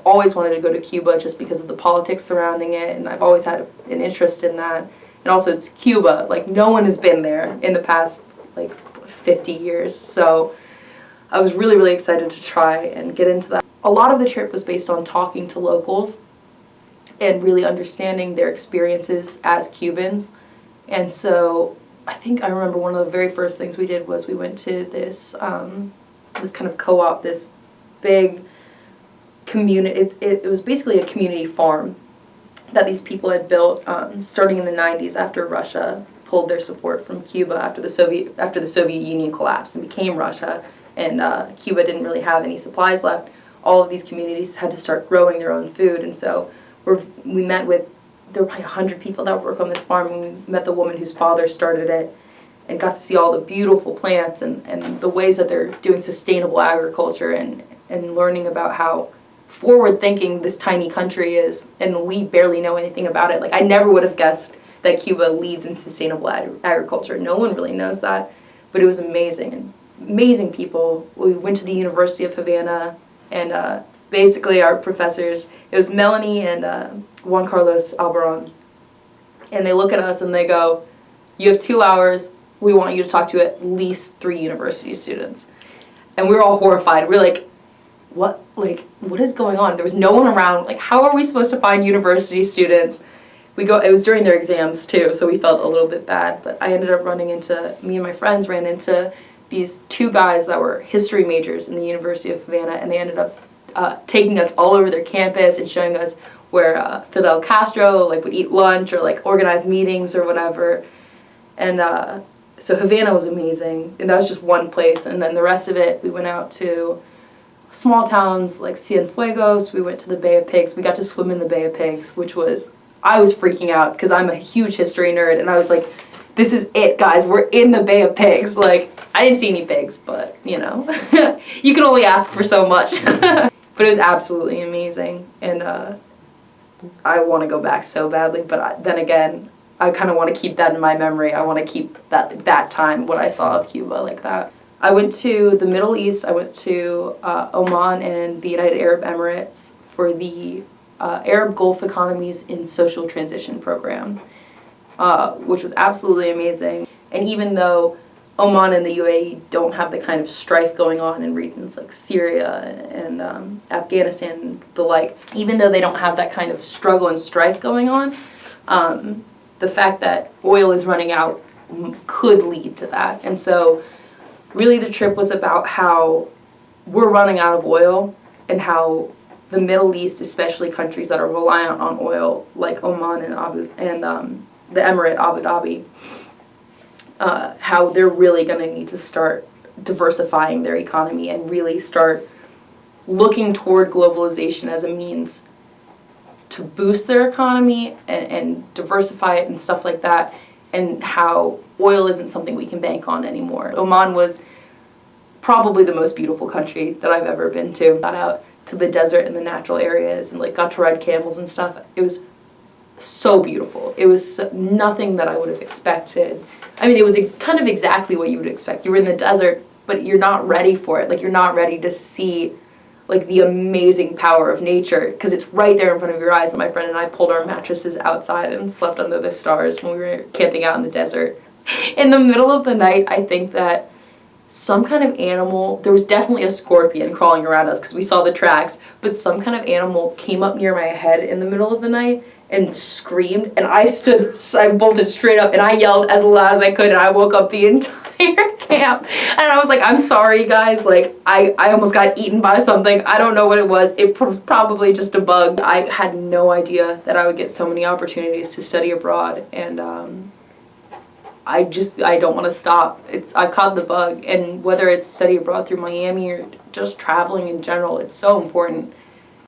always wanted to go to Cuba just because of the politics surrounding it, and I've always had an interest in that. And also it's Cuba, like no one has been there in the past like 50 years, so I was really, really excited to try and get into that. A lot of the trip was based on talking to locals and really understanding their experiences as Cubans. And so I think I remember one of the very first things we did was we went to this this kind of co-op, this big community. It was basically a community farm that these people had built starting in the 90s after Russia pulled their support from Cuba after the Soviet Union collapsed and became Russia, and Cuba didn't really have any supplies left. All of these communities had to start growing their own food, and so we met with, there were probably 100 people that work on this farm, and we met the woman whose father started it and got to see all the beautiful plants and the ways that they're doing sustainable agriculture, and learning about how forward-thinking this tiny country is, and we barely know anything about it. Like, I never would have guessed that Cuba leads in sustainable agriculture. No one really knows that, but it was amazing, and amazing people. We went to the University of Havana, and basically our professors, it was Melanie and Juan Carlos Albaron, and they look at us and they go, "You have 2 hours, we want you to talk to at least 3 university students." And we were all horrified. We're like, what is going on? There was no one around. Like, how are we supposed to find university students? It was during their exams too, so we felt a little bit bad, but I ended up me and my friends ran into these 2 guys that were history majors in the University of Havana, and they ended up taking us all over their campus and showing us where Fidel Castro would eat lunch or organize meetings or whatever. And so Havana was amazing, and that was just one place, and then the rest of it we went out to small towns like Cienfuegos. We went to the Bay of Pigs. We got to swim in the Bay of Pigs, which was, I was freaking out because I'm a huge history nerd, and I was like, this is it, guys, we're in the Bay of Pigs. Like, I didn't see any pigs, but you know, you can only ask for so much. But it was absolutely amazing, and I want to go back so badly, but then again, I kind of want to keep that in my memory. I want to keep that time, what I saw of Cuba, like that. I went to the Middle East. I went to Oman and the United Arab Emirates for the Arab Gulf Economies in Social Transition program, which was absolutely amazing. And even though Oman and the UAE don't have the kind of strife going on in regions like Syria and Afghanistan and the like, even though they don't have that kind of struggle and strife going on, the fact that oil is running out could lead to that. And so really the trip was about how we're running out of oil, and how the Middle East, especially countries that are reliant on oil like Oman and the Emirate Abu Dhabi, how they're really going to need to start diversifying their economy and really start looking toward globalization as a means to boost their economy and diversify it and stuff like that, and how oil isn't something we can bank on anymore. Oman was probably the most beautiful country that I've ever been to. Got out to the desert and the natural areas and got to ride camels and stuff. It was so beautiful. It was nothing that I would have expected. I mean, it was kind of exactly what you would expect. You were in the desert, but you're not ready for it. You're not ready to see the amazing power of nature, because it's right there in front of your eyes. My friend and I pulled our mattresses outside and slept under the stars when we were camping out in the desert. In the middle of the night, I think that some kind of animal, there was definitely a scorpion crawling around us because we saw the tracks, but some kind of animal came up near my head in the middle of the night and screamed, and I bolted straight up and I yelled as loud as I could, and I woke up the entire camp. And I was like, I'm sorry guys, I almost got eaten by something. I don't know what it was. It was probably just a bug. I had no idea that I would get so many opportunities to study abroad, and I don't want to stop. I've caught the bug, and whether it's study abroad through Miami or just traveling in general, it's so important.